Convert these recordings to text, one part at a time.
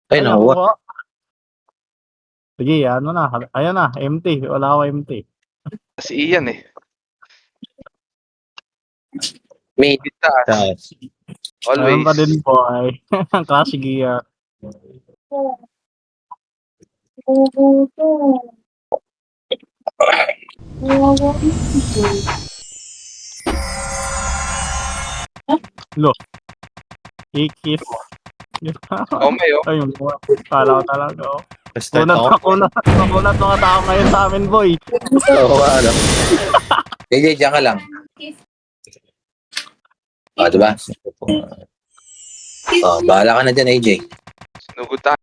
Ay, nakuha. nakuha. Sige, ano na. Ayan na, empty. Wala ako empty. Si Ian eh. May Taas. Taas. Meron pa din Always. boy. Clash gear. Ikis. Oh, may oh. Ay, yung buwan. Kala ko talaga. Oh. Start Kunat ako. na kunat. Kunat mga tao ngayon sa amin, boy. Oo, ano. AJ, diyan ka lang. Diba? Bahala ka na dyan, AJ. Sinugod tayo.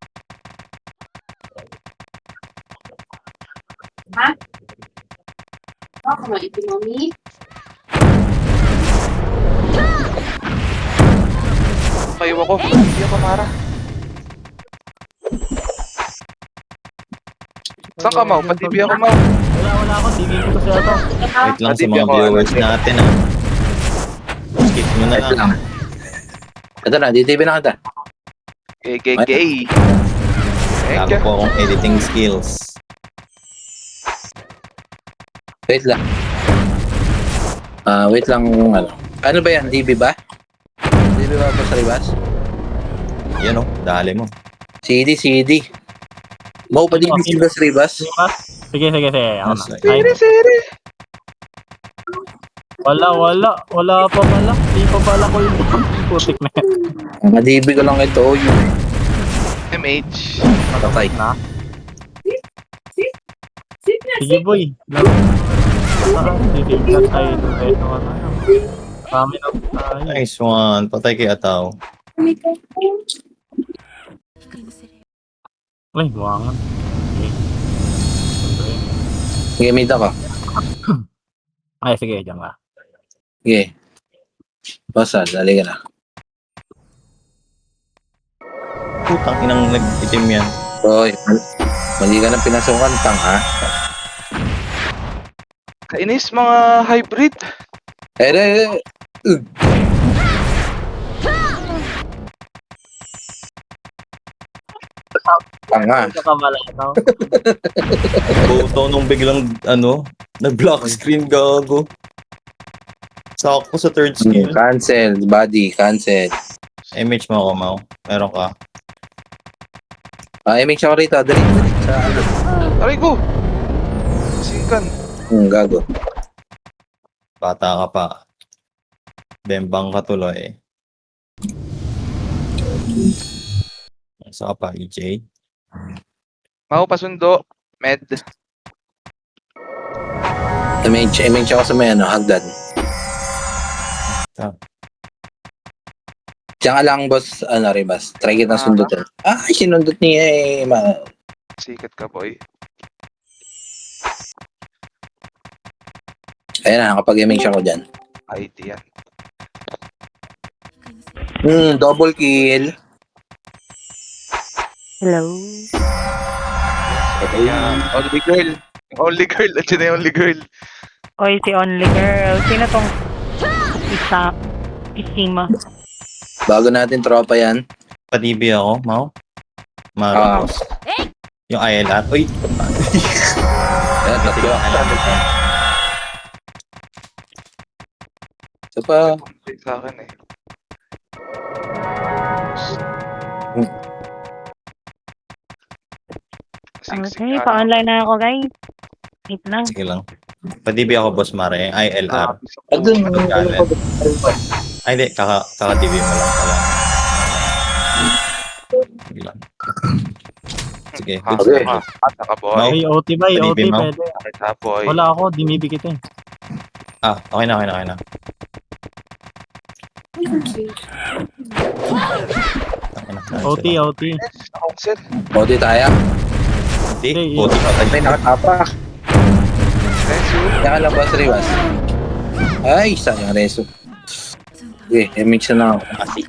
Ako mo ipinomi. Kayo ako. Hindi ako mara. Saan ka, Mau? Pati-TV ako, Mau. Wala ako. Digil ko siya to. Wait lang sa Pati mga ako, viewers ano, natin Skip nyo na Wait lang. lang. Ito na, DTV na kita. Gay. Thank Wala you. po akong editing skills. Wait lang. Wait lang, ano. Ano ba yan? DB ba? DB ba pa sa ribas? Yan dali mo. CD. Mau pa DB sila sa ribas? Sige. Ako na. Nasa- Ay, Siri. wala pa pala. Di pa pala ko yung putik na yan. Mga DB ko lang ito. Yung MH. patay. Na. Sige, boy. Sige, tayo. Ito ka na. Kami na tayo. Nice one. Patay kay Ataw. Ay, buwangan. Sige, meet ako. Ay, sige, dyan ka. Sige. Basta, dali ka na. Putang inang nag-itim yan. Hoy, mali ka na pinasukan, tang ha? Kainis mga hybrid. Tanga. Ito ka pala ito. Buto nung biglang, nag-block screen gago. Sakto sa third skill. Cancel, body, cancel. MH mo ako, Mau. Meron ka. MH ako rito, dali. Sa ano? Aray ko. Singkan. Gago. Bata ka pa. Bembang ka tuloy. Saan ka pa, EJ? Mau pasundo. Med. MH ako sa may hagdan. Ah. Diyan ka lang, boss, Ribas. Try kitang sundutin. Ay, sinundot niya eh. Sikat ka, boy. Ayan na, nakapag-MH ako dyan. IT yan. Double kill. Hello. Only girl. Only girl. At yun na yung only girl. Oy, si Only Girl. Sino tong Isima? Bago natin tropa yan. Pa-DB ako, Mau? Marcos. Yung ILR. Uy! Ayan, tatlo. Ito pa. Sa akin eh. Okay, pa-online na ako, guys. Wait lang. Sige lang. Pa-DB ako, Boss Mare. Yung ILR. Adun. Ay, hindi. Kaka-DB mo lang pala. Sige lang. Sige, good Okay. stuff. Ka, boy. Mau? Ay, OT ba? Pwede, OT Mau? pwede. Kita, boy. Wala ako, dinibigit eh. Okay na. OT. Council. Body tayo. Hindi, buti patay. May nakatapak. Resu. Diyan ka lang, boss, Ribas. Ay, sayang reso. Okay, MH na ako. Kasi,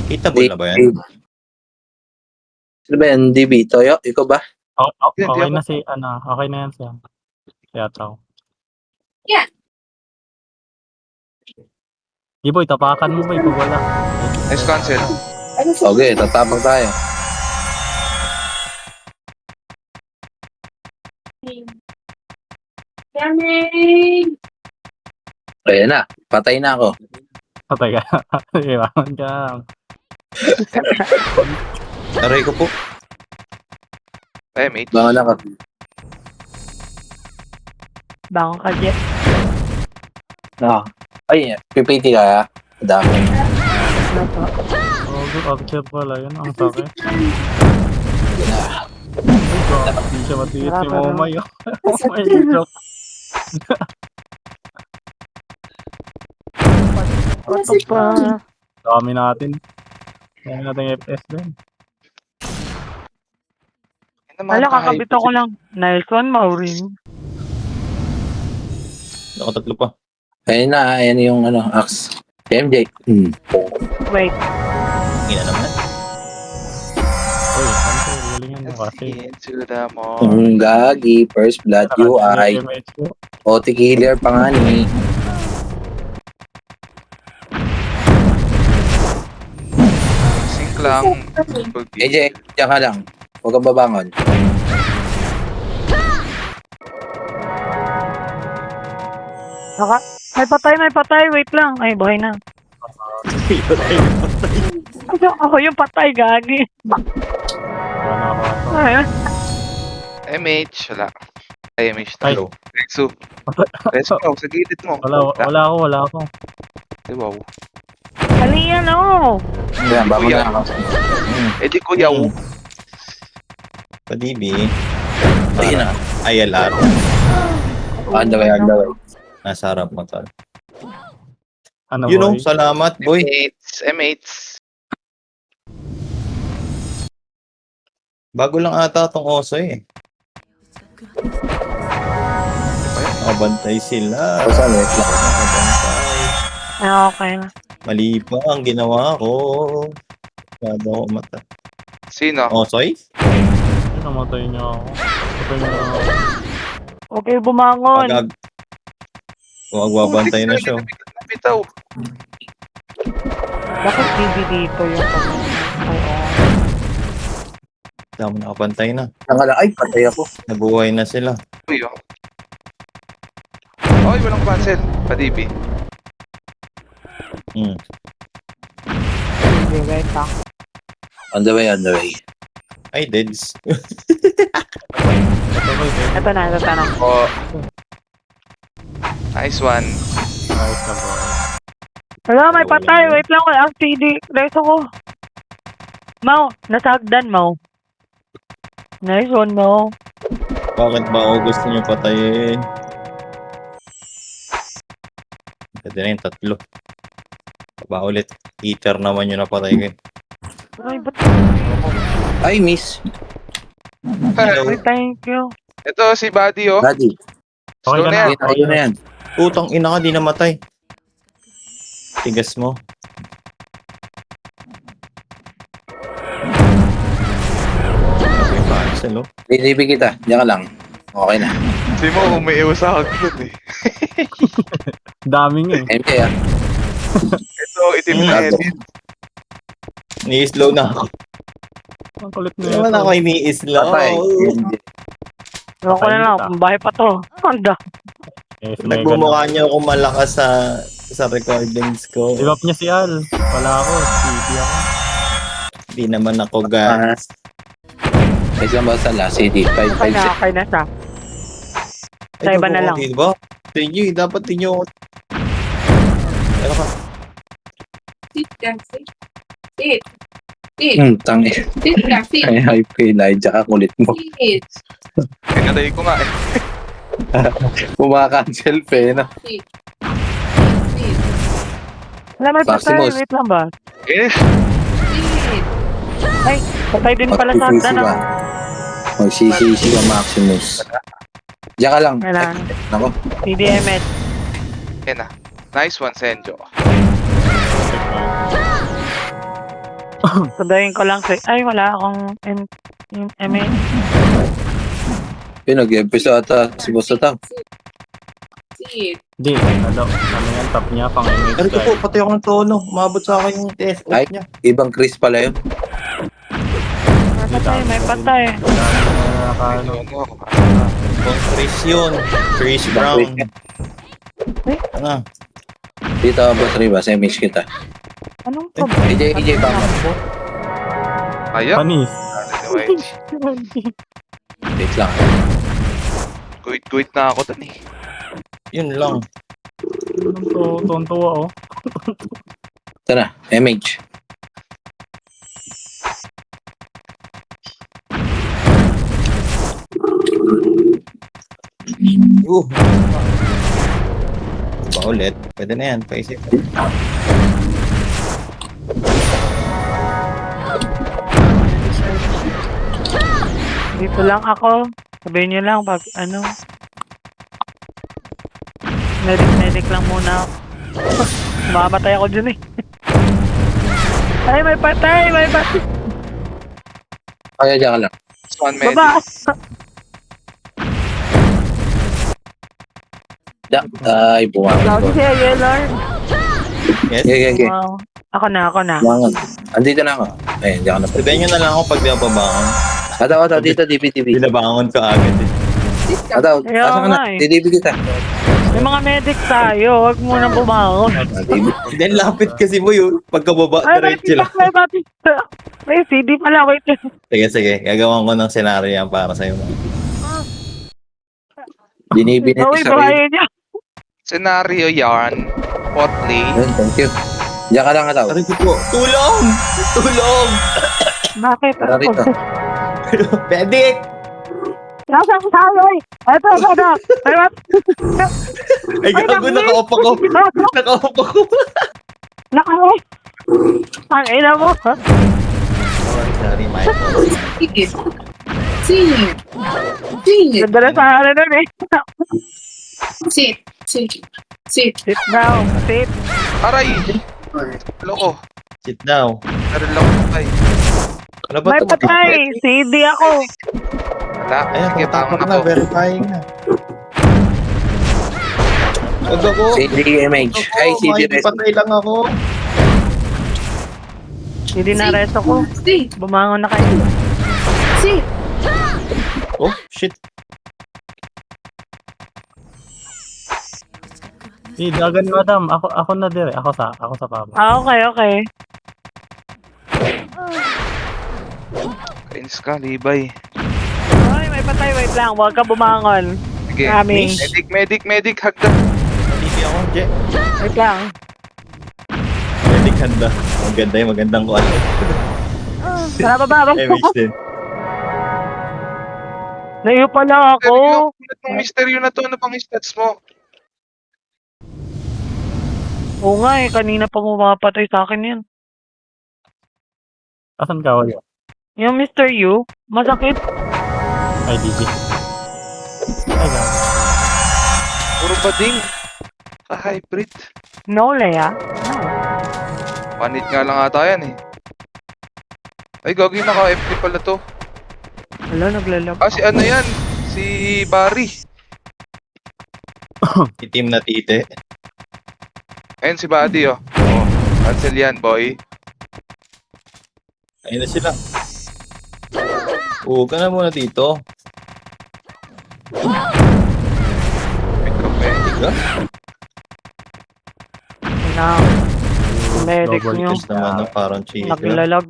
kitable na ba yan? Sino ba yan? DB? Toyo? Ikaw ba? Okay na si, okay na yan siya. Yata ako. Yeah. Iboy, tapakan mo ba pag wala? Nice cancel. Okay, tatapag tayo. Damn. Ayan na, patay na ako. Patay ka. Iwangan ka. Aray ko po. MH. Bangon na ka. Bangon ka, Jeff. Ah. Ay, pipiti ka ha? Dami. Ano to? Oh, good object pala. Yan ang sakit. Hindi siya matiit si Momay. Momay, joke. Ano pa? Dami natin. Dami natin FPS din. Wala, kakabit ako lang. Nice one, Maureen. Nakatatlo pa. Ayun na, ayan yung ano, axe. MJ. Wait. Ina naman. Uy, cancel. Galingan mo kasi. Into the mall. Gagi, first blood, UI. MH ko. OT killer pa nga ni. Sync lang. MJ, diyan ka lang. Huwag kang babangon. May patay. Wait lang. Ay, buhay na. Ako yung patay, gagi. Wala na ako ato. Ay, MH. Wala. Ay, MH Ay. talo. Rexu. Rexu, sa gilid mo. Wala ako. Ay, wow. mali yan, oh. Ayan, bangon Kuya. na ako. Eh di kuya. Padibi. Ayun na. ILR. On the way. Nasa harap mo tol. Ano You know, boy? salamat boy. MH. Bago lang ata tong oso eh. Nakabantay sila. Basta wait lang. Nakabantay. Ah, okay na. Mali pa ang ginawa ko. Masyado ako mata. Sino? Osoy? Ay, namatay niya ako. Patay niya ako. Okay, bumangon. Huwag babantay na siya. Bitaw. Bakit BB dito yung ay, oh. Dami nakabantay na. Nakala, ay, patay ako. Nabuhay na sila. Uy, oh. Oy, walang cancel. Padibi. Hmm. Hindi, wait lang. On the way. Ay, deads. Ito na. Oh. Nice one. Nice na boy. Wala, may patay. Wait lang, wala ang CD. Guys ako. Mau, nasa hagdan, Mau. Nice one, Mau. Bakit ba ako gusto niyo patayin? Pwede na yung tatlo. Ba ulit? Teacher naman yung napatay ko. Ay, ba't? Ay, miss. Ay, thank you. Ito si Buddy, oh. Daddy. Slow Okay na ka yan. na. Ayun na yan. Utang ina ka, di namatay. Tigas mo. Okay, cancel oh. Binibi kita. Diyan ka lang. Okay na. Si Mo, umiiwas sa hagdan eh. Daming eh. MJ ah. Ito, itim na edit. Ni-slow na ako. Ang kulit na Hindi naman ako ini-slow. Patay. MJ. Ewan ko na lang, kung bahay pa to. Handa. Nagbumukha niyo ako malakas sa recordings ko. Ibap niya si Al. Wala ako. CD ako. Hindi naman ako gas. Kasi ang basta last CD. 5-5 Okay na siya. Sa iba na lang. Diba? Sa inyo, dapat inyo. Ano ka? Sit ka, sit. Sit. Tangi. Sit ka, sit. Ay, hype ko Elijah ka. Kulit mo. Sit. Pinatay ko nga eh. Kumakancel pa eh. No? Sit. Sit. Wala, may patay. Maximus. Wait lang ba? Eh, Sit. Ay, patay din pala sa hagdan. Magsisisi ka. Magsisisi ka, Maximus. Diyan ka lang. Kailangan. Nako. CDMS. yan na. Nice one, Senjo. Sundayin ko lang sa... Ay, wala akong... MA. Nag-episode ata si Boss Atang. Sit. Hindi, ano yan, top niya, pang image Aray ko po, guy. pati ako ng tono. Umabot sa akin yung TF Ay. niya. Ibang Chris pala yun. May patay. Nakano. Ibang Chris yun. Chris Ibang Brown. Chris yan. Ano? Dito, Boss Riva, sa image kita. Anong problema? EJ Bama. Ayan. Panis. Wait lang. Kuwit na ako dun eh. Yun lang. Tontuwa, oh. Ito na, image. Ba ulit? Pwede na yan. Paisip. Dito lang ako. Sabihin nyo lang pag ano. Medic lang muna ako. Mamatay ako dyan eh. Ay, may patay! Kaya dyan ka lang. One medic. Baba! Ay, buwangan Lagi ko. siya, Yelor. Yes? Okay. Wow. Ako na. Buwangan. Andito na ako. Ayun, dyan ka na. Sabihin nyo na lang ako pag di ako babangon. Ataw, dito, DPTV. Binabangon ko agad eh. Ataw, Ayaw asa ka na? nga eh. DDB kita. May mga medic tayo. Huwag mo nang bumangon. Then lapit kasi mo yun. Pagkababa, Ay, may diretso lang. pitak, may batik. May CD pala. Wait. Sige. Gagawan ko ng senaryo yan para sa'yo. Dinibin Uy, sa rin. buhayin niya. Scenario yarn. Potly. Ayun, thank you. Diyan ka lang, Ataw. Aray ko po. Tulong! Bakit? Tara rito. Medic! Nasaan tayo eh? Ito. May Ay, gago, nakaupo ko. Nakaupo ko. Nakaw. Ang ina mo. Sorry, Michael. Sit. Ganda na sa akin nun eh. Sit. Sit down. Sit. Aray! Loko. Sit down. Meron lang ako kay. Ano ba May ito? patay. CD ako. Wala. Ayan, Sige, tatakot bangon na. ako. Verifying na. Huwag ako. CDMH. Ay, CD Res. Patay lang ako. Hindi na resto ko. Sit. Bumangon na kayo. Sit. Oh, shit. Dagan madam, ako na dire. Ako sa papa. Okay. Kainis ka, libay. Ay, may patay. Wait lang. Huwag ka bumangon. Sige. Kami. Medic. Hagdan. Hindi ako, Je. Wait lang. Medic handa. Magandang ko ano. Tara, baba. MH din. Naiyo pala ako. Itong misteryo na to, ano pang stats mo? Oo nga eh. Kanina pa mapapatay sa akin yan. Asan ka, wala? Yung Mr. Yu, masakit. Ay, DB. Ay, gago. Puro bading. Ka-hybrid. No, Leia. Panit nga lang ata yan eh. Ay, gagawin naka-FP pala to. Wala, naglalab. Ah, si ano yan? Si Barry. Itim na tite. Ayun si Buddy oh. Oh, cancel yan, boy. Ayun na sila. Huwag ka na muna dito. Medic Diga? Na. Medic Double nyo. Tapos naman na parang cheese. Naglalag.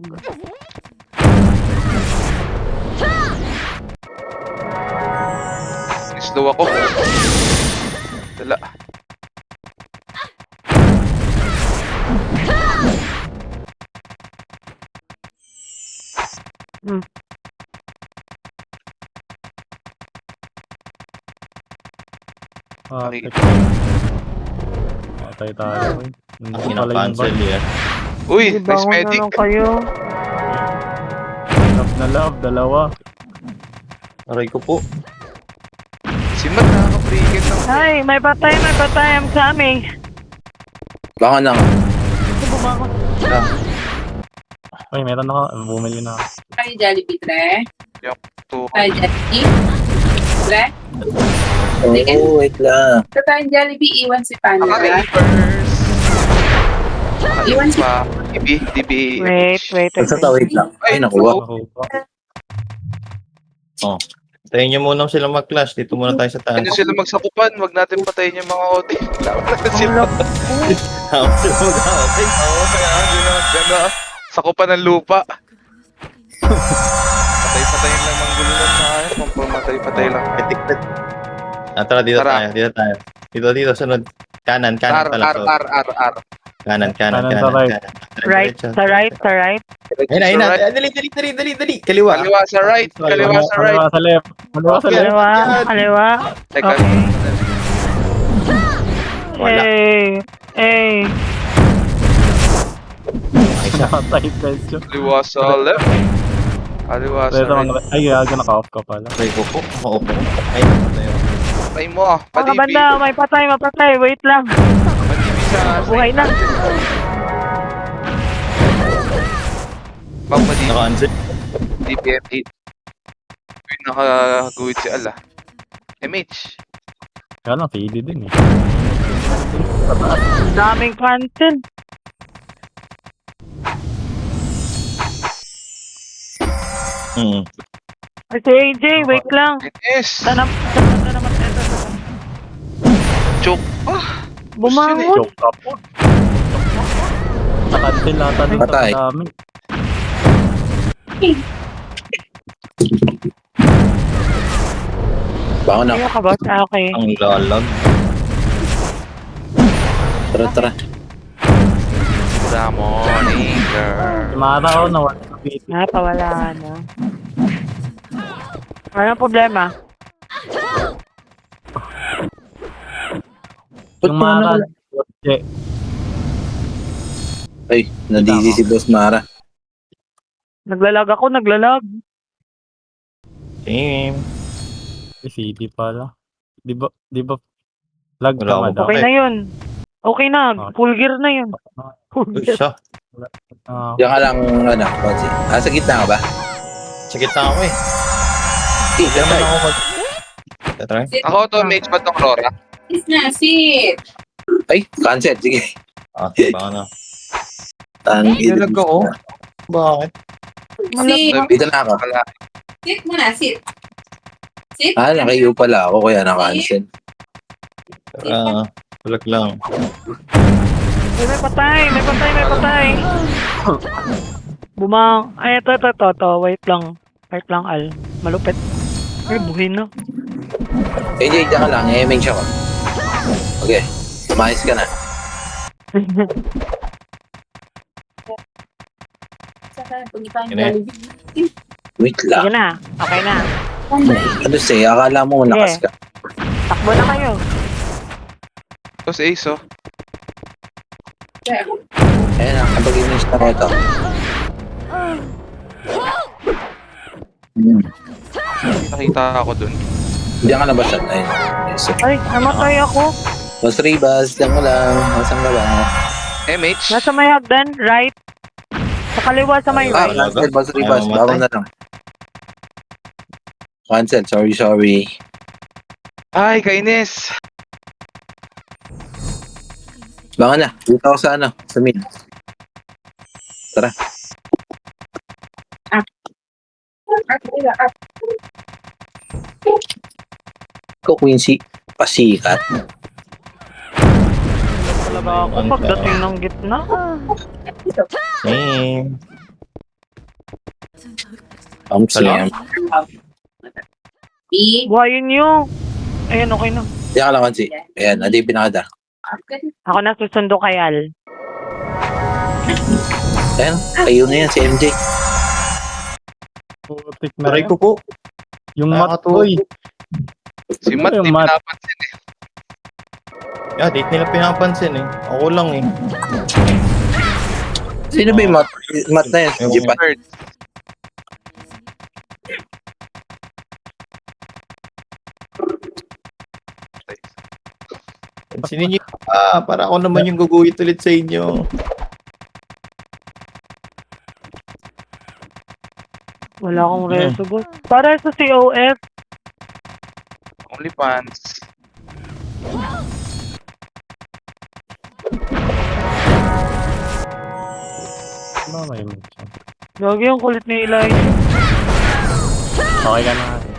slow ako. Dala. Patay tayo. Hindi Ang pala yung cancel yan. Uy, Di nice bangon na medic. lang kayo. love na love, dalawa. Aray ko po. Si Matt nakaka-frigate lang. Ay, may patay. I'm coming. Baka na nga. Ito bumangon. Ay, meron ako. Bumili na ako. Ay, Jollibee, tre. To. Ay, Jollibee. Wala? Oo, wait lang. Sa tayong Jollibee, iwan si Panda. Naka-reverse. Iwan Nakaiwan si pa. DB. Wait. Basta wait lang. Ay, nakuha. Nakuha. Tayo nyo muna sila mag-clash. Dito muna tayo sa taas. Ano sila magsakupan? Wag natin patayin yung mga OT. Tama na sila. Tama sila mag-away. Oo, kaya gano'n. Sakupan ng lupa. Patay-patayin lang ng gululan na kaya. Pampamatay-patay lang. Tiktik. Tara, dito Tara. tayo. Dito, sunod. Kanan R. pala. Kanan. Kanan sa right. Right, sa right. Ayun na. Right. Dali. Kaliwa. Kaliwa sa right. Kaliwa sa right. Kaliwa sa left. Kaliwa sa left. Kaliwa. Teka. Okay. Wala. Hey. Isa. Nakatay medyo. Kaliwa sa left. Kaliwa sa Ito, right. ay, gago, naka-off ka pala. Ay, upo. Ay, tayo. Patay mo. Mga Padibi. banda, may mapatay. Wait lang. Padibi sa... Buhay na. Bang padibi. Naka-unset. DPM8. Yung nakaguhit si Ala. MH. Kaya lang, feedy din eh. Daming cancel. Ay, si AJ, wait lang. Yes. Sana naman ito. Choke. Ah. Bumangon. Joke ka po. Nakancel nata dito. Patay. Dami. Bako na. Ayaw ka ba? Okay. Ang lalag. Tara. Good morning, girl. Mara ako na wala sa beat. Pawala na. Walang problema. Yung Mara. Okay. Ay, nadisi si Boss Mara. Naglalag. Team. CD pala. Di ba? Lag Wala ka ako. madam. Okay na yun. Okay na. Full gear na yun. Full Uy, gear. siya. Ah, Diyan ka lang, Bonsi. Sa gitna ka ba? Sa gitna ako eh. Diyan Diyan ka. ako mag... Try. Sit. Ako to, mage ba tong Rora? Is na, sit. Ay, cancel. Sige. Baka na. Nilag ako. Bakit? Sit. Dito na ako. Wala. Sit muna, sit. Sit. Naka-U pala ako, kaya na-cancel. Tulak lang. Ay, may patay. Bumang. Ay, ito. Wait lang, Al. Malupit. Ay, buhay na. AJ, diyan ka lang. I-mage ako. Okay. Umayos ka na. Saka, punta tayong Yun eh. Jollibee. Wait Sige lang. na. Okay na. Ano say? Akala mo malakas ka. Takbo na kayo. Tapos Ace, oh. Ayan na, kapag i-mage na ko ito. Nakita ako dun. Diyan ka na ba siya? Ayun. Yes, sir. Ay, namatay ako. Boss Ribas, diyan ka lang. Nasaan ka ba? MH. Nasa may hagdan, right? Sa kaliwa sa may Ah, right. cancel, Boss Ribas. Ayaw Bawal mamatay. na lang. Cancel. Sorry. Ay, kainis. Baka na. Dito ako sa ano. Sa mid. Ikaw, Quincy. Pasikat. Talaga ako pagdating ng gitna. Team. Sam. B. Buhayin niyo. Ayan, okay na. Diyan ka lang, Quincy. Ayan, adi yung pinakada. Ako na susundo kay Al. Ayan, kayo na yan, si MJ. putik na Aray rin. ko po. Yung mat, Nakakatuwa. boy. Si Matt, Yung di Matt. pinapansin eh. Date nila pinapansin eh. Ako lang eh. Sino ba yung mat na yan? Yung- Jipan. Bird. Pansinin nyo. Para ako naman yung guguhit ulit sa inyo. Wala akong reso, boss. Para sa COF. OnlyFans. Ano may mix? Gagi yung kulit ni Elijah. Okay ka na ate.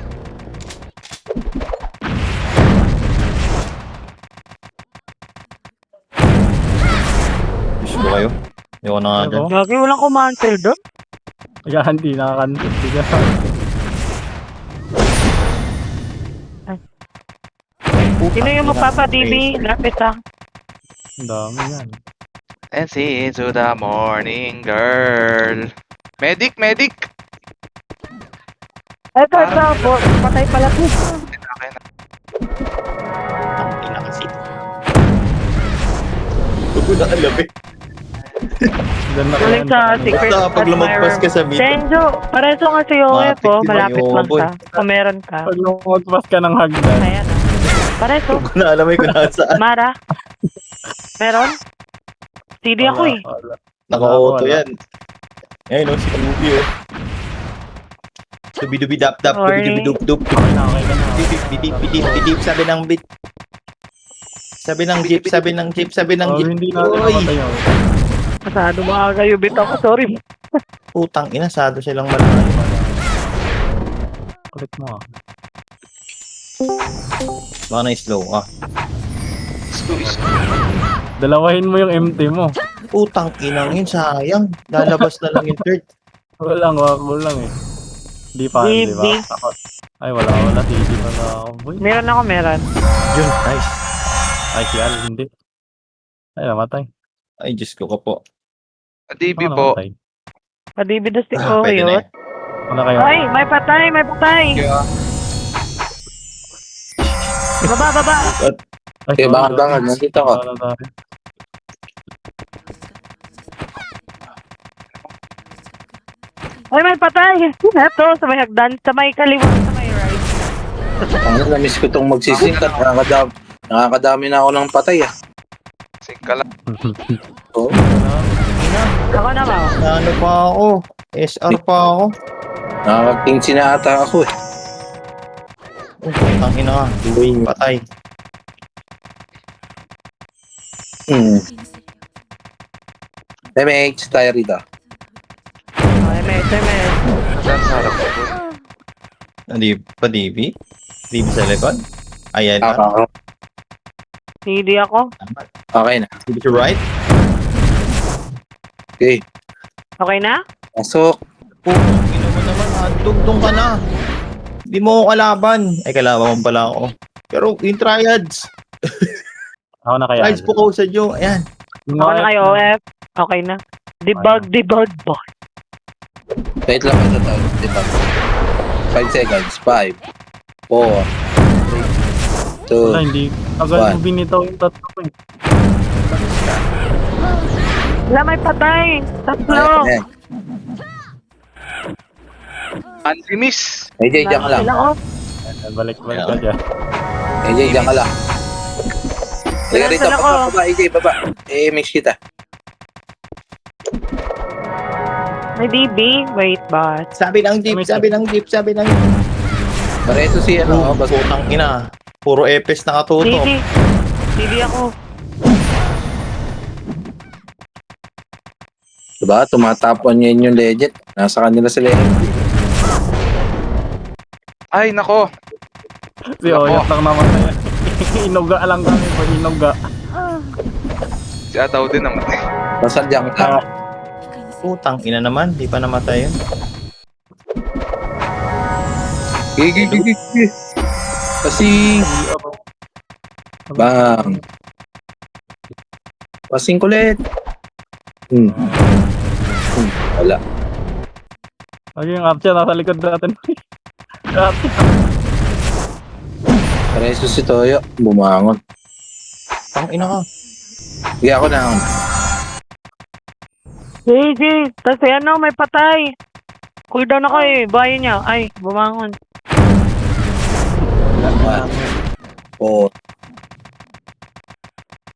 Gusto kayo? Hindi ko na nga dyan. Gagi, walang kumantel doon. Kaya hindi nakakanto. Hindi ka. Sino yung magpapa-DB? Lapit ah. Ang dami yan. And see to the morning, girl. Medic, medic! Eto, patay pala po. Okay na. Ang ina kasi. Huwag ko na alam eh. Diyan na Galing sa secret Basta pag lumagpas ka sa mid. Senjo, pareso nga si Yoye Matik po. din Malapit yung lang boy. siya. Kung meron ka. Pag lumagpas ka ng hagdan. Ayan ah. Pareso. Huwag ko na alam eh kung nasaan. Mara. Meron? CD ako eh. Wala. Naka-auto Wala. yan. Ayun o, si Ruby o. Dubi-dubi-dap-dap, Sorry. dubi-dubi-dup-dup. Okay na, okay ka na. Bidip-bidip-bidip, sabi ng bit. Sabi ng jeep, sabi ng jeep, sabi ng Oh, jeep. hindi natin Uy, namatay yun. Masado mga kayo. Bit ako. Sorry. putang ina, sado silang malayo. Kulit mo ah. Baka na-slow ah. Squeeze. Dalawahin mo yung MT mo. Putang inang yun, sayang. Lalabas na lang yung third. Walang, wag lang eh. Di pa, di ba? Bibi. Ako- Ay, wala. TD wala ako. Boy. Meron ako, meron. Yun, nice. Ay, si Al, hindi. Ay, namatay. Ay, Diyos ko ka po. DB Ako po. namatay. Padibidas ni ko Pwede na yun. eh. Wala kayo. Ay, may patay, may patay. Baba, baba. Ay, Okay, bakit? Nandito ako. Wala tayo. Ay, may patay. Ito, sa may hagdan, sa may kaliwa, sa may right. Ang namiss ko itong magsisingkat. Nakakadami na ako ng patay ah. Singka lang. Oo. Ako na ba? Ano pa ako? SR pa ako. Nakakatingsi na ata ako eh. Putang ina ka. Patay. MH, tayo rito. Ay, may. Saan sa harap ko? Boy? Hindi pa DB? DB sa likod? Ayan na. CD ako. Okay na. DB to right? Okay. Okay na? Pasok. Putang ina mo naman. Dugtong ka na. Hindi mo ako kalaban. Ay, kalaban mo pala ako. Pero yung triads. Ako na kaya. Triads po ko sa Diyo. Ayan. Ako na kayo, OF. Okay na. Debug boy. Wait lang ito tao. Diba? 5 seconds. 5, 4, 3, 2, Wala, hindi. Agad One. mo binitaw yung tatlo eh. Wala, may patay. Tatlo. Ayan. Anti-miss. AJ, diyan ka lang. Sila, oh. Balik ka dyan. AJ, diyan ka lang. Teka rito, Sila ko. baba, AJ, baba. Mix kita. May DB. Wait, boss. Sabi ng jeep, sabi ng jeep, sabi ng jeep. Pareto si ano, basta Putang ina. Puro epes nakatutok. CD ako. diba? Tumatapon niya yung legend. Nasa kanila sila yung Ay, nako. Si Oyat lang naman na yan. Inuga lang kami pag inuga. Si Ataw din naman. Basta diyan ka lang. Putang ina naman, di pa namatay yun. Gigi. Pasing. Bang. Pasing kulit. Wala. Lagi yung Archer nasa likod natin. Pareso si Toyo. Bumangon. Tang ina ka. Sige ako na. JJ, tapos ano, may patay. Cool down ako eh. Bayan niya. Ay, bumangon. 1, 4.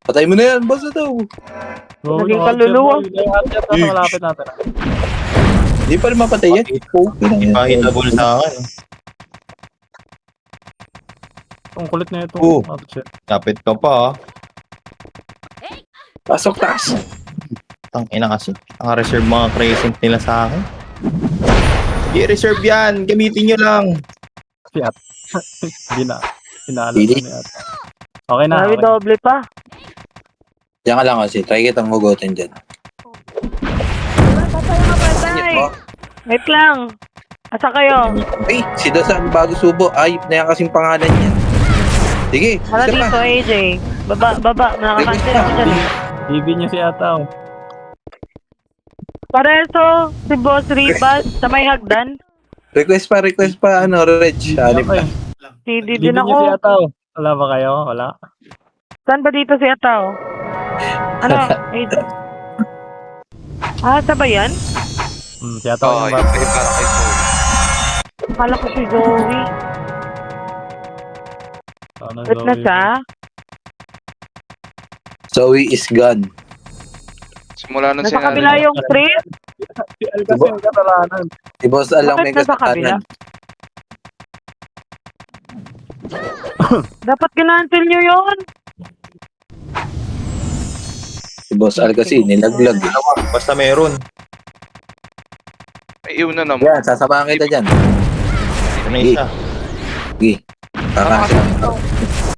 Patay mo na yan. Basta daw. Naging kaluluwa. Yung Archer nasa malapit natin. Di pa rin mapatay yan. Okay lang yan. Ipahitable sa akin. Ang kulit na ito. Oh. Oh, shit. Kapit ka pa, ah. Pasok taas. Tangina kasi. Naka-reserve mga crescent nila sa akin. I-reserve yan. Gamitin nyo lang. Si At. Pinaalam Hindi. ko ni At. Okay na. Sabi Okay. doble pa. Diyan ka lang kasi. Try kitang hugutin dyan. Patay mga patay. Oh. Wait lang. Asa kayo? Ay, si Dasan bago subo. Ayop na yan kasing pangalan niya. Sige, Hala isa dito, pa. AJ. Baba. Nakakancel ako dyan. BB niya si Ata. Oh. Pareso, si Boss Ribas, sa may hagdan. Request pa, ano, Reg. Anip Okay. na. CD BB din niya si ako. Ata. Oh. Wala ba kayo? Wala. Saan ba dito si Atao? Ano? AJ? Ah, sa ba yan? Si Ata. Oo, yung yung kay para kay Soul. Akala ko si Zoe. Ano, Wait na siya? Zoe is gone. Simula nung Nasa sinabi kabila mo. yung street? Si Al kasi yung kasalanan. Si Boss Al lang Bakit may nasa kabila? kasalanan. Dapat kinancel nyo yun. Si Boss Al kasi nilaglag. Basta meron. May iwan na naman. Yan, sasamahan kita dyan. Ito na isa. Sige. Tara,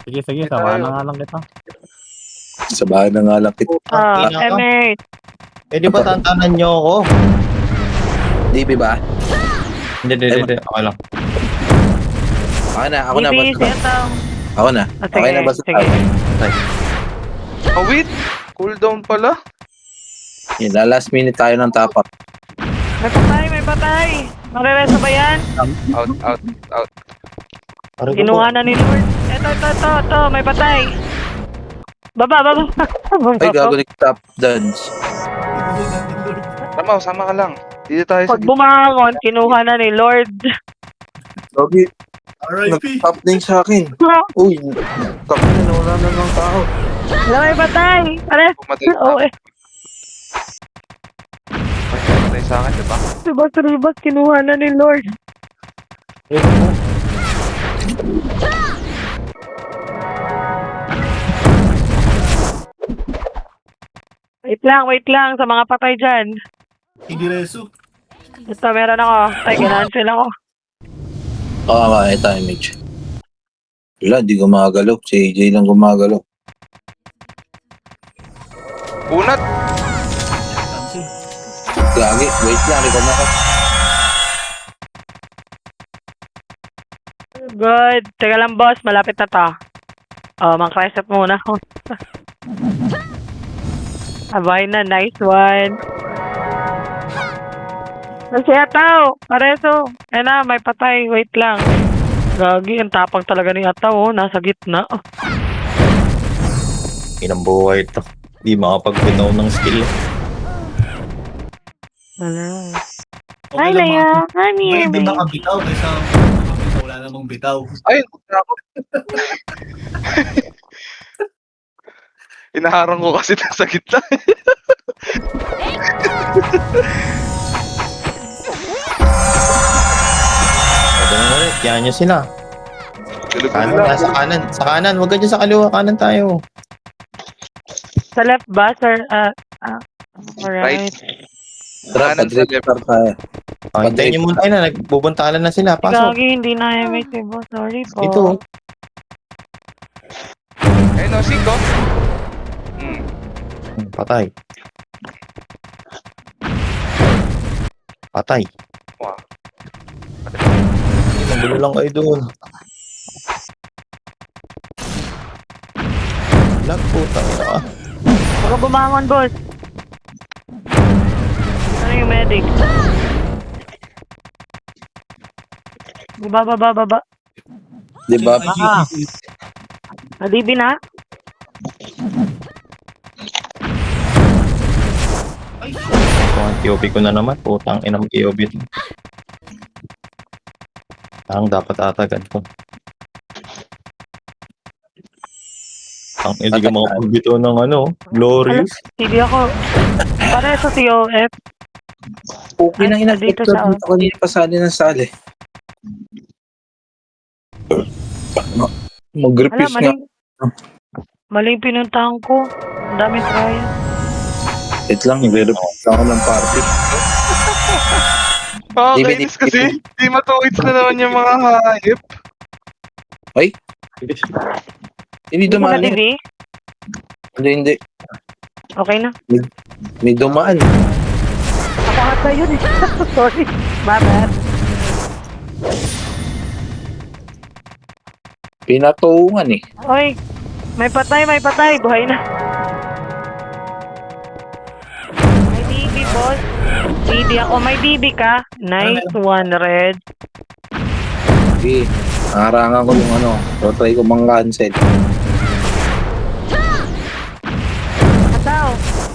Sige. Samahan na nga lang kita. sabahan na nga lang kita. Ah, Ina ka. Emmett. Eh, di ba tantanan nyo ako? DB ba? Hindi. Okay lang. Ako na, Bibi, si Boss Al. Atao. Ako na. Ah, Okay na, Boss sige. Al. Oh, wait. Cooldown pala. Yun, last minute tayo ng top up. May patay. Marereso ba yan? Out. Pare ko po. Kinuha na ni Lord. Ito. May patay. Baba. Ay, gago top dance. Sama ka lang. Dito tayo sa Pag bumangon, kinuha na ni Lord. Gago, nag-top din sa akin. Uy, top na, wala na ng tao. Wala, may patay. Pare. Pumatay Oo eh. sa akin, diba? Si Boss Ribas, kinuha na ni Lord. Wait lang sa mga patay dyan. Idireso. Ito, meron ako. Ay, kinancel ako. Oo, ito, image. Wala, di gumagalaw. Si AJ lang gumagalaw. Unat! Gagi, wait lang, record na ako. Good. Teka lang, boss. Malapit na to. Oh, mang-reset muna. Abay na. Nice one. Kasi Ataw. Pareso. Eh na, may patay. Wait lang. Gagi, ang tapang talaga ni Ataw. Oh. Nasa gitna. Oh. Inang buhay ito. Di makapag-bitaw ng skill. Wala. Okay Hi, lang, Leia. Hi, May Mimi. iba nakabitaw kaysa wala namang bitaw. Ay, ako. Inaharang ko kasi sa gitna. Pwede na ulit. Yan nyo sila. Tulog Kanan, na lang. nasa kanan. Sa kanan. Huwag ka dyan sa kaliwa. Kanan tayo. Sa left ba, sir? Alright. Tara, Kanan sa left. pag-restart tayo. Oh, hintayin nyo muna. Ayun na. Nagbubuntalan na sila. Pasok. Gagi, hindi na may si boss. Sorry po. Ito. Ayun o, 5. Patay. Patay. Wow. Magulo lang kayo doon. Lag po tayo. Huwag ka bumangon, boss. Ano yung medic? Baba. Di ba? Nadibi na? Ang TOP ko na naman. Putang inang TOP ito. Ang dapat atagan ko. Ang hindi ka makapagbito ng ano, glorious. Hindi ako. Pare sa COF. Okay na ina. Dito Dito siya, oh. kanina pasali ng sali. Wala, Mag-refuse nga. mali yung pinuntahan ko. Ang daming trial. Wait lang, nagre-refuse ako ng party. Nakakainis kasi. Di matuwits na naman yung mga hayop. Hindi Hindi ko na dumaan yan. TV. Hindi. Okay na. May dumaan. Ako ata yun eh. Sorry. Bad. Pinatungan eh. Oy, may patay. Buhay na. May DB, boss. DB ako. May DB ka? Nice one, Red. Okay. Harangan ko yung ano. So, try ko mang-cancel.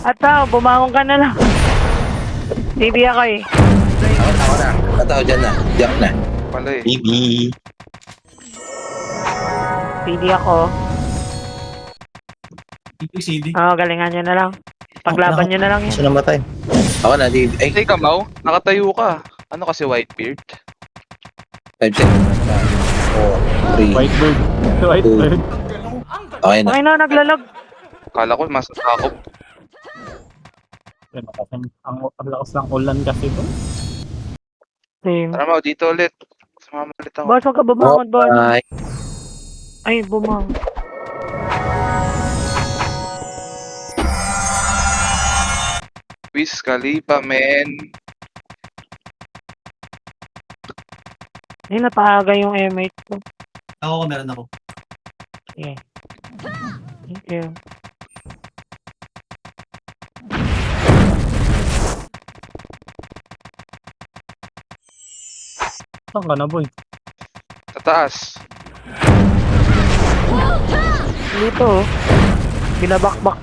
Ataw, bumangon ka na lang. DB ako eh. Ako na. Kataw dyan na. Diyak na. Pala eh. Baby. DB ako. CD. Oo, galingan nyo na lang. Paglaban nyo na lang yan. Siya namatay. Ako na. Ay, Hey, Kamaw, nakatayo ka. Ano kasi Whitebeard? 5 seconds na. 4, 3. Whitebird. Whitebird. Okay na. Okay na, naglalag. Kala ko mas nakakop. Ang lakas ng ulan kasi doon. Same. Tara Mau, dito ulit. Sumama ulit ako. Boss, huwag ka bumangon, boss. Bye. Ay, bumangon. Wiz Khalifa, men. Ay, napaaga yung M8 ko. Ako, meron ako. Yeah. Thank you. Saan ka na, boy? Sa taas. Dito, oh. Binabakbak.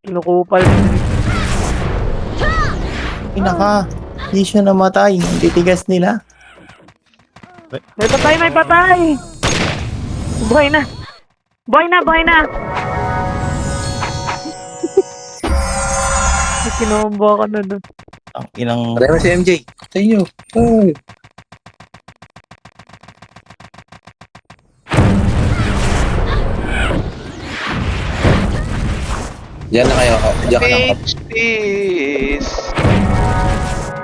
Kinukupal. Pinaka. Hindi siya namatay. Ang titigas nila. May patay! Buhay na! Buhay na! Kinombo ka na doon. Ang inang... Patay mo si MJ. Patay nyo. Ay. Diyan na kayo. Diyan ka na. Please, please.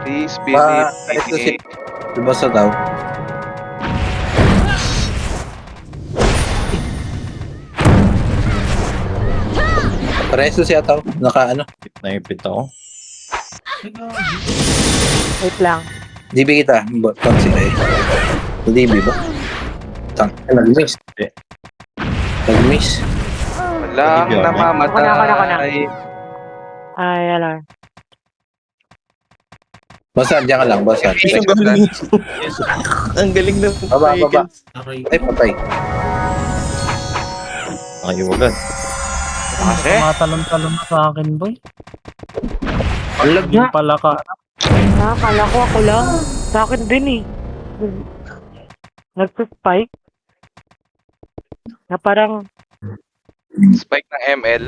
Please, Ba, believe ito me. Diba sa daw? Pareso siya tao. Naka ano? Naipit ako. Wait lang. DB kita. Ba't sila eh? DB ba? Nag-miss. Nag-miss. Walang Ako na. namamatay. Ay, alam. Basta, diyan ka lang. Basta. Okay. Ang galing. Ang galing na. Baba. Okay. Ay, patay. Ayaw agad. Kasi? Tumatalon-talon na sa akin, boy. Alag Yung pala ka. Kala ko ako lang. Sa akin din eh. Nagsuspike. Na parang, Spike ng ML.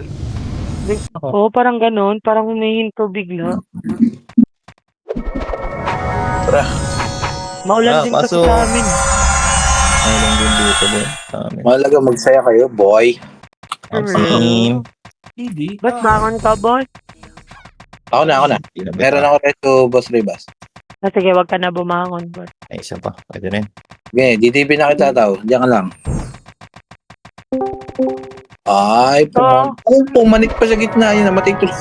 oo, parang ganun. Parang humihinto bigla. Tara. Maulan din kasi kaso- sa amin. Ayaw din dito ba? Sa amin. Mahalaga magsaya kayo, boy. Ang singin. CD. Ba't bangon ka, boss? Ako na. Meron ako reto, Boss Ribas. Ah, sige, wag ka na bumangon, boss. Ay, isa pa. Pwede rin. Okay, DTP na kita tao. Diyan ka lang. Ay, pumanik pa sa gitna. Yan, namatay tuloy.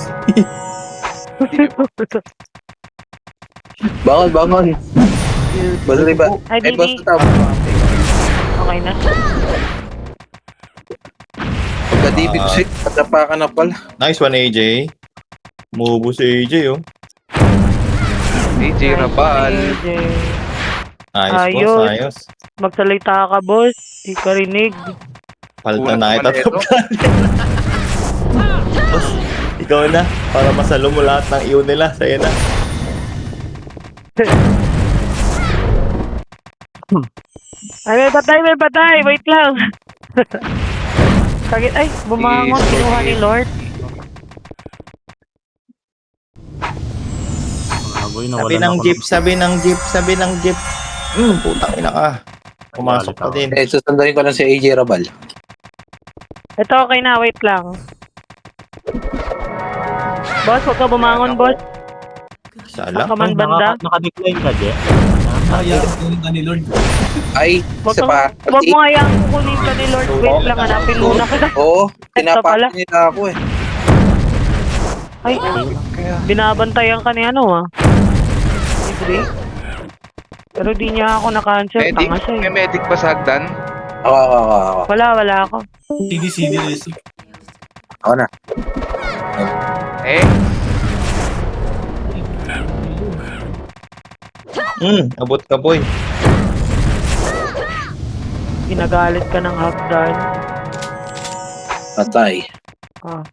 Bangon. Boss Ribas. Ay, Ay, Boss Didi. Tao. Okay na. Pagka DB ko siya, patapa ka na pala. Nice one, AJ. Mubo si AJ, oh. AJ Rabal. AJ. Ayos, Ayos. boss. Ayos. Magsalita ka, boss. Di ka rinig. Palta Kulang na kita naman top Boss, ikaw na. Para masalo mo lahat ng iyo nila. Sa'yo na. Ay, may patay. Wait lang. Sagit, ay, bumangon. Please, Kinuha ni Lord. Boy, Sabi ng jeep. Putang ina ka. Pumasok pa din. Susunduin ko lang si AJ Rabal. Ito, okay na. Wait lang. Boss, huwag ka bumangon, boss. Sala. Saan ka man banda? Naka-decline ka, Je? Kaya kunin ka ni Lord. Ay, Huwag isa pa. mo hayaan kukunin ka ni Lord. Wait lang, hanapin muna kita. Oo, Ito pala. pinapakin nila ako eh. Ay, binabantayan ka ni ano, ah. Libre. Pero di niya ako na-cancel. Medic? Tanga siya, May eh. medic pa sa hagdan? Ako. Wala ako. CD Resi. Ako na. Eh, Abot ka, boy. Ginagalit ka ng hagdan. Patay. Ah.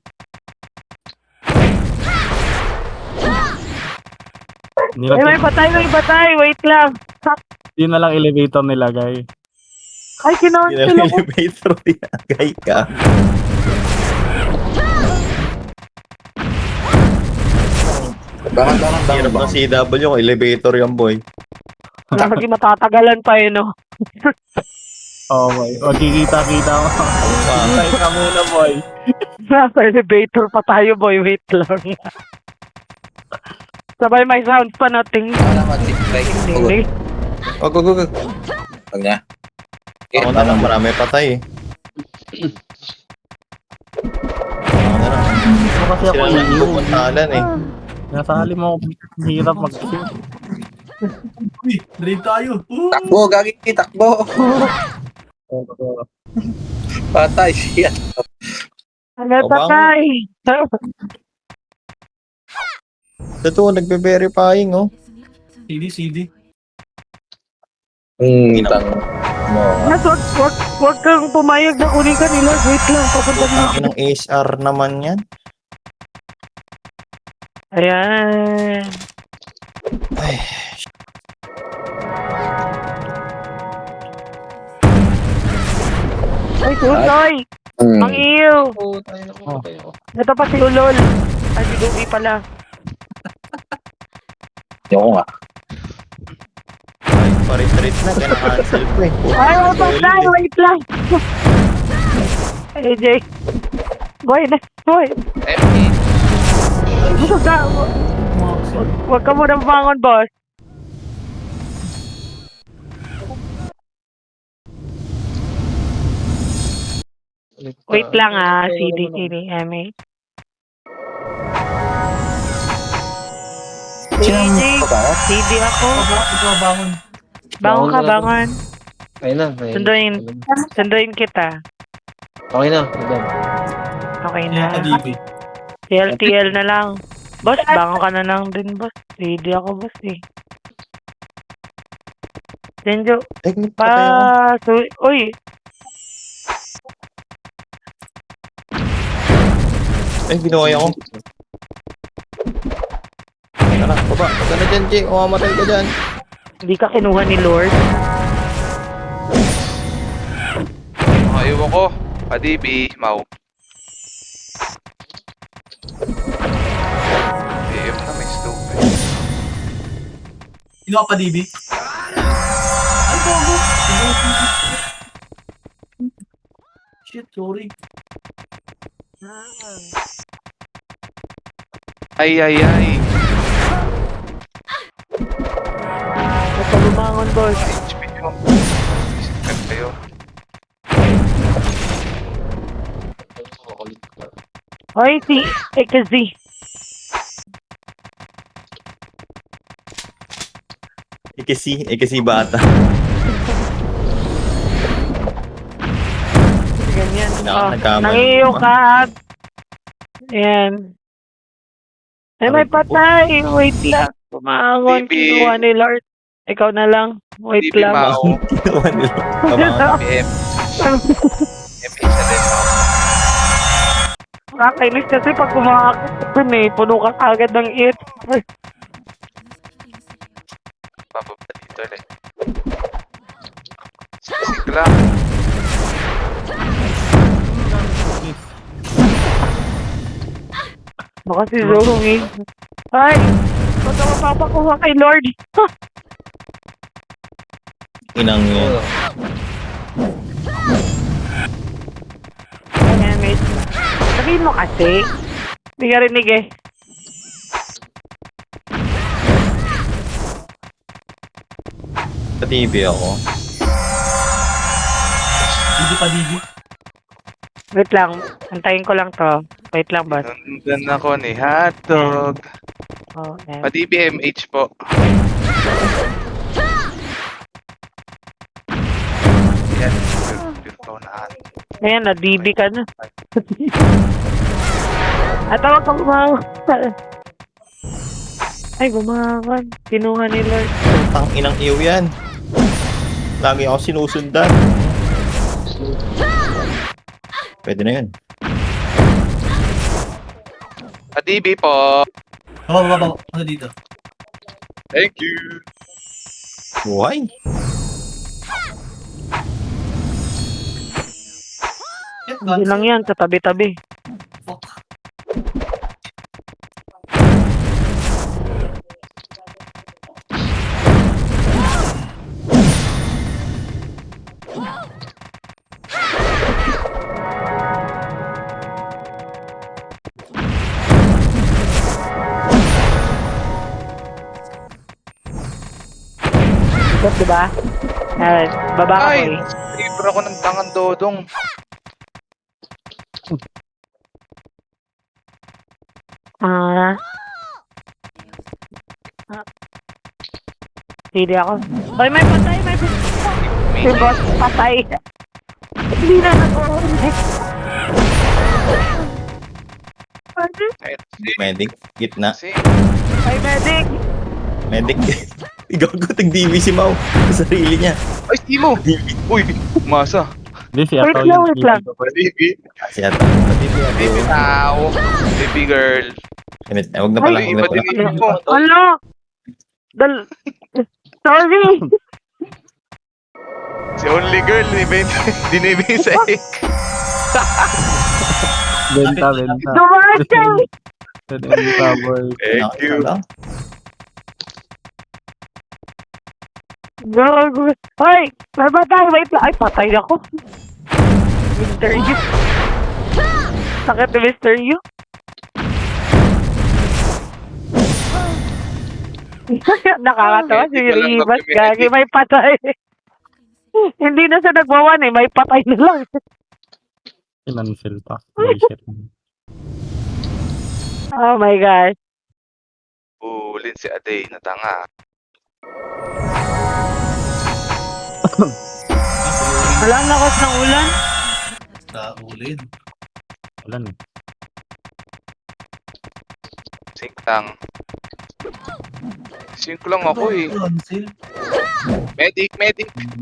Ay, may patay. Wait lang. Yun na lang elevator nilagay. Ay, kinancel ako. Elevator yan. Gay ka. Dahan-dahan Hirap ng CW ko. Elevator yan, boy. Lagi matatagalan pa eh, no? Oh, boy. O, kikita-kita mo. Patay ka muna, boy. Nasa elevator pa tayo, boy. Wait lang. Sabay may sound pa natin. naman si Craig. Hindi. Wag. Wag niya. Ako na lang, marami patay eh. Ako na lang. Ano kasi ako Sila lang yung pupuntalan eh. nasali mo, hirap mag-shoot. Uy, drain tayo. Takbo, gagi, takbo. Patay siya. Ano O, patay? Totoo, nagbe-verifying oh. CD. Tang mo. Mas wag kang pumayag na kunin ka nila. Wait lang, papunta na. Ang ng ASR naman yan. Ayan. Ay, Ay, tuloy. Ang iyo. Ito pa si Ulol. Ay, si Dugi pala. Yung nga. ay pa-retreat na, kina-cancel ko eh. Ay, wag patay. Wait lang. AJ. Boy, boy. MP. Wag ka muna bangon, boss. Wait lang CD, MA. AJ, CD ako. Ikaw bangon. Bangon ka, bangon. Ayun na. Sunduin kita. Okay na. Okay Kaya ka na. DB. TL na lang. Boss, bangon ka na lang din, boss. CD ako, boss, eh. Denjo, Ay, patay ako. uy, Ay, binuhay ako. Tara, baba. Baka na dyan, Jay. O, matay ka dyan. hindi ka kinuha ni Lord. Ewan ko. Padibi, Mau. PM na may slope eh. Sino ka pa DB? Ay, bago. Shit, sorry. Ay. Basta bumangon, boss. HP yung. Isip kayo. Hoy, si Ekazi. Ikasi bata. Ganyan. Nagkamali. Nangiyo ka. Ayan. Ay, may patay. Wait lang. Bumangon. Bibi. Kinuha ni Lord. Ikaw na lang. Wait Bibi, lang. Mau. Ginawa nila. Abangan. PM. MP isa din, Mau. Nakakainis kasi pag kumakakit dun eh. Puno ka agad ng it. Bababa dito ulit. Sisig lang. Baka si Zoe. Ay! Ba't ka mapapakuha kay Lord? Inang yan. Ayan, may... Sabihin mo kasi. Hindi ka rinig eh. Sa TV ako. Didi pa didi. Wait lang. Antayin ko lang to. Wait lang, boss. Nandun ako ni hotdog. Oh, ayan. Pa-DBMH po. Yan. Pure na ate. Ayan, na-DB ka na. At tawag ka bumangon. Ay, bumangon. Kinuha ni Lord. Ang inang iyo yan. Lagi ako sinusundan. Pwede na yun. Pa-DB po. Baba. Ano dito? Thank you. Buhay. Hindi lang yan, sa tabi-tabi. Fuck. Boss, diba? Baba ka, Ay! boy. Libre ako ng tangan dodong. Ah. Hindi ako. Boy, may patay, may patay. Si boss, patay. Hindi na nag-ulit. Medic. Gitna. Si Ay, medic. Medic. Ikaw ko tag-DB si Mau. Sa sarili niya. Ay, Timo! Uy, masa. Hindi, si Wait Ataw lang, yung wait lang. Pa-DB. Siya. Patiti ako. Baby tao. Baby girl. Huwag na pala. Ay, Huwag na pala. pa-DB mo. Ano? Sorry. Si only girl, dinibig sa Benta. Dumaan ka. Benta, boy. Thank you. Gago. Hoy, may patay. Wait lang. Ay, patay ako. Mr. Yu. Sakit ni Mr. Yu. Nakakatawa si Rivas. Gagi, may patay. Hindi na siya nagwawan eh. May patay na lang. Financial pa. Bullshit. Oh my gosh. Ulin si Aday na tanga. Wala ang lakas ng ulan. Kaulin. Wala na. Sink lang. Sink lang ako eh. Cancel. Medic.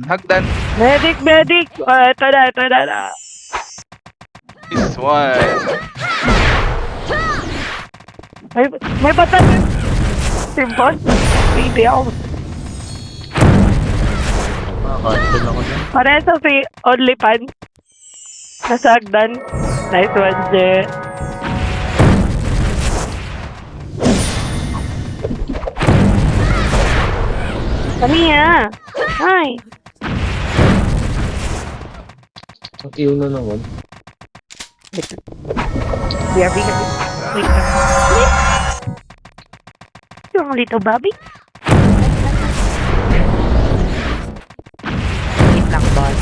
Hagdan. Medic. Oh, ito na. This one. May patay. Si boss. Hindi ako. Cancel ako dyan. Pareso si OnlyFans. Nasagdan. Nice one, Je. Kamiya. Hi. Ang iyo na naman. Wait lang. Yung little Bobby. Wait lang, boss.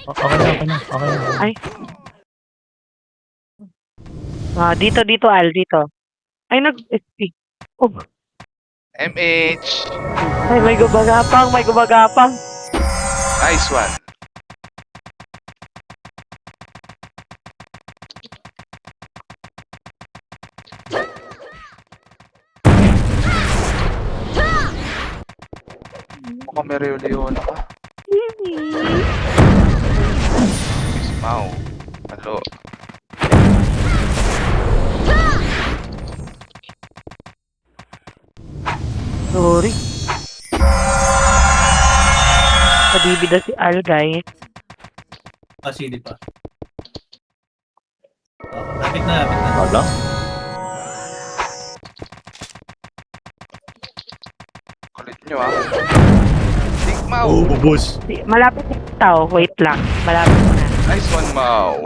Okay na. Ay. Dito, Al, dito. Ay, nag-SP. Oh, MH. ay, may gumagapang. Nice one. Mukhang may Leona ka. Si Mau. Halo. Sorry. Padibida si Al, guys. CD pa. Lapit na. Wala. Kulit nyo ah. Mau. Ubus. Malapit na tao. Wait lang. Malapit na. Nice one, Mau.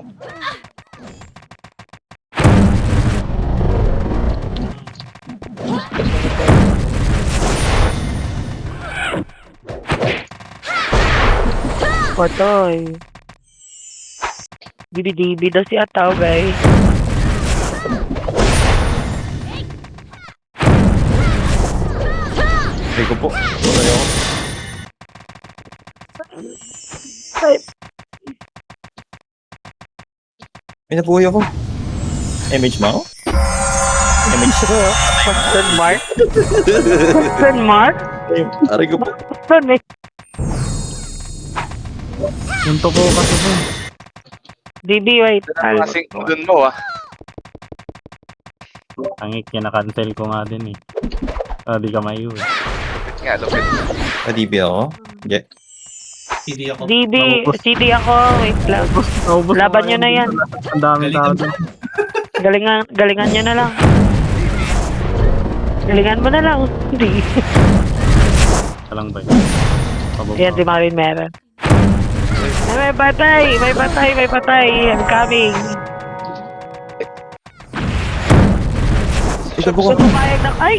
Patay. Dibi-dibi daw si Ataw, guys. Hindi ko po. Tuloy ako. Ay, May nabuhay ako. Image mo? Image ko. question mark? Question mark? Aray ko po. Doon eh. Yung toko kasi po. DB, wait. Kasing dun mo, ah. Tangik niya, na-cancel ko nga din eh. Di ka mayo eh. Lupit nga, lupit. Padibi ako. Yeah. Hindi ako. DB, Naubos. CD ako. Wait lang. Naubos Laban ko nyo na yan. Ang daming tao dun. Galingan nyo na lang. Galingan mo na lang. Hindi. Alang ba yun? Pababa. Yan, si Marin meron. Ay, may patay! May patay! May patay! I'm coming! Ito po So, ko. pumayag na... Ay!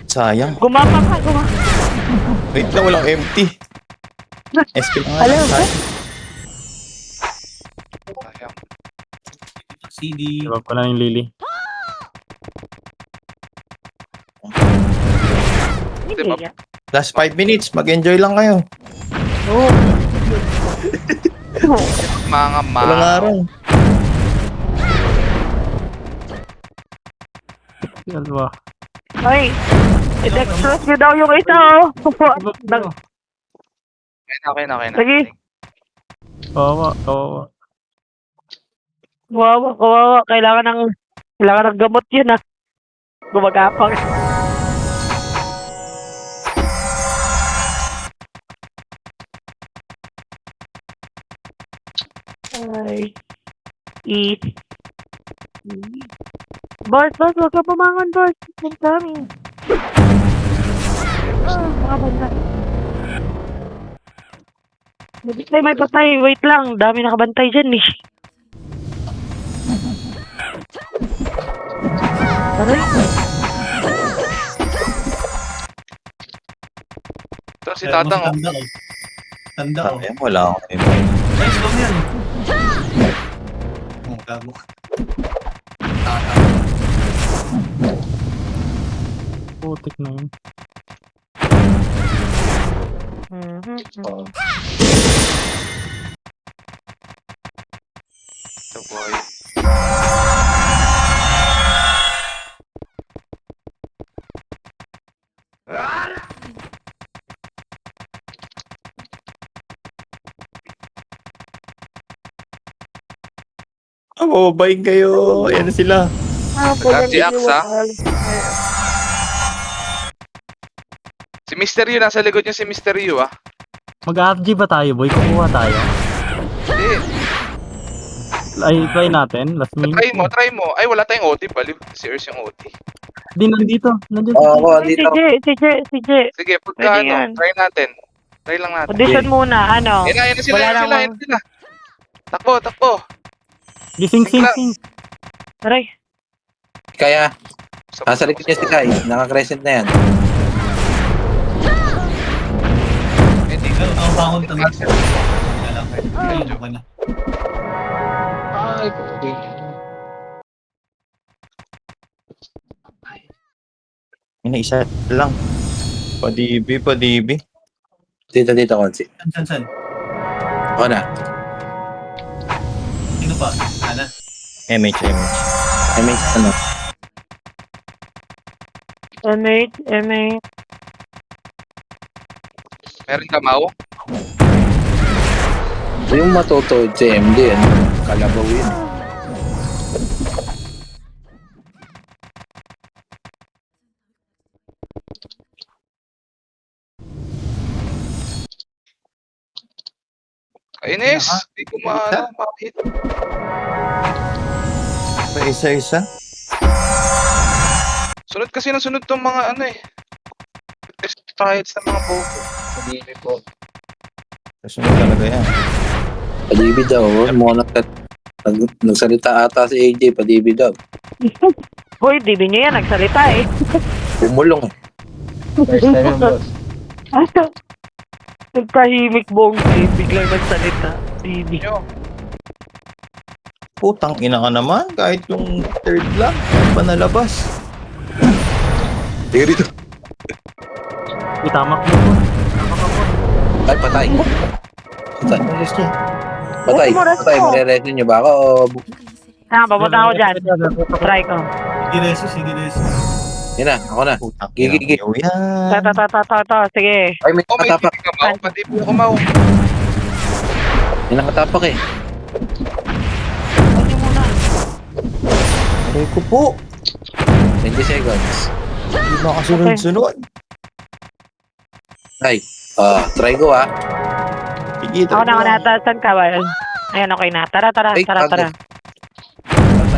Sayang. Gumapa ka! Gumapa! Wait lang, walang empty. SP na nga. Alam mo? Sayang. Sayang. CD. Iwag ko lang yung Lily. Hindi Diba? yan. Last 5 minutes. Mag-enjoy lang kayo. Oo. Mga Walang araw. Yan ba? Ay! I-dextrose nyo daw yung isa, oh! Nag- Okay na. Sige. Kawawa, kawawa. Kawawa. Kailangan ng gamot yun, ah. Gumagapang. Ay. Boss, huwag ka pumangon, boss. I'm coming. Mga banda. May patay. Wait lang. Dami nakabantay dyan, eh. Aray. Ito si Tatang, oh. Tanda ko. Tanda ko. Sayang, wala akong empty. Nice lang yan. Oh, gago. Tatang. Putik na yun. Ito, boy. Mababain kayo. Ayan sila. Nag-axe, ah. Si Mysterio, nasa likod niya si Mysterio, ah. Mag-RG ba tayo, boy? Kukuha tayo. Hindi. Ay, try natin. Last minute. Try mo. Ay, wala tayong OT, baliw. Si Earth yung OT. Di, nandito. Nandito. Oo, Si dito. CJ. Sige, Pwede pagka yan. try natin. Try lang natin. Audition muna, ano? Yan na sila, Wala yan namang- sila. Takbo. Gising, sing. Aray. Kaya, nasa likod niya si Kai. Naka-crescent na yan. Hindi Ang bangon tanda. Wala lang kayo. Ayun ka na. Ay, okay. Ina, isa lang. Padibi. Dito, Konsi. San? Ako na. Sino pa? Ana? MH. I mean, ano? MH. Meron ka, Mau? Yung matutuod si MD, ano? Kalabaw yun. Kainis. Hindi ko maano. Bakit? Pa isa. Sunod kasi ng sunod tong mga ano eh. Test trials ng mga bobo. Hindi po. Kasunod talaga yan. Padibid daw. Nagsalita ata si AJ, padibid daw. Hoy, di niyo yan nagsalita eh. Umulong eh. First time yung boss. Nagkahimik bongsi, biglang nagsalita. Bibi. Nyo. Putang ina ka naman. Kahit yung third lang. Ano pa nalabas? Sige rito. Itamak mo po. Ay, patay. Patay. Alas niya. Patay. Rest mo, rest Patay. mo. Mareresin niyo ba ako? Papunta ako dyan. Try ko. Sige, Resus, sige, Resus. Yan na, ako na. Putang Gigi, ina. gigi. Yo yan. Ta. Sige. Ay, may Oh, may nakatapak. tibig ka, Mau. Patibig ako, Mau. May nakatapak eh. Huwag muna. Aray ko po. 20 seconds. Hindi makasunod-sunod. Ay, try ko ah. Sige, Ako na. Saan ka ba? Ayan, okay na. Tara. Ay, Tara. Patay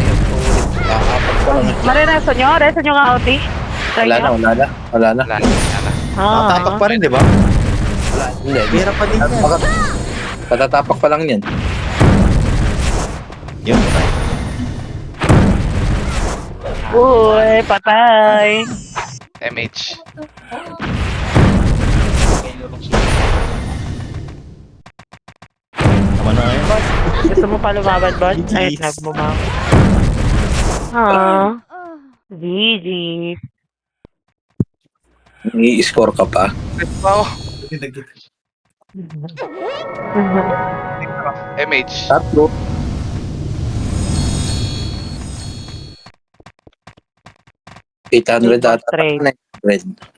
ako ulit. Kakapat pa lang eh. Marireso nyo? Reso nyo nga, Oti? Try Wala nyo? na. Wala na. Nakatapak pa rin, di ba? Wala. Hindi. Pera pa din yan. Patatapak pa lang yan. Yun. Uy, patay. MH. Tama na ngayon. Gusto mo pa lumaban, boss? Ay, GG's. nagmumama. Ah. GG. I-score ka pa. Mau. Dagdag. MH. Tatlo. 800 ata. Straight. 900.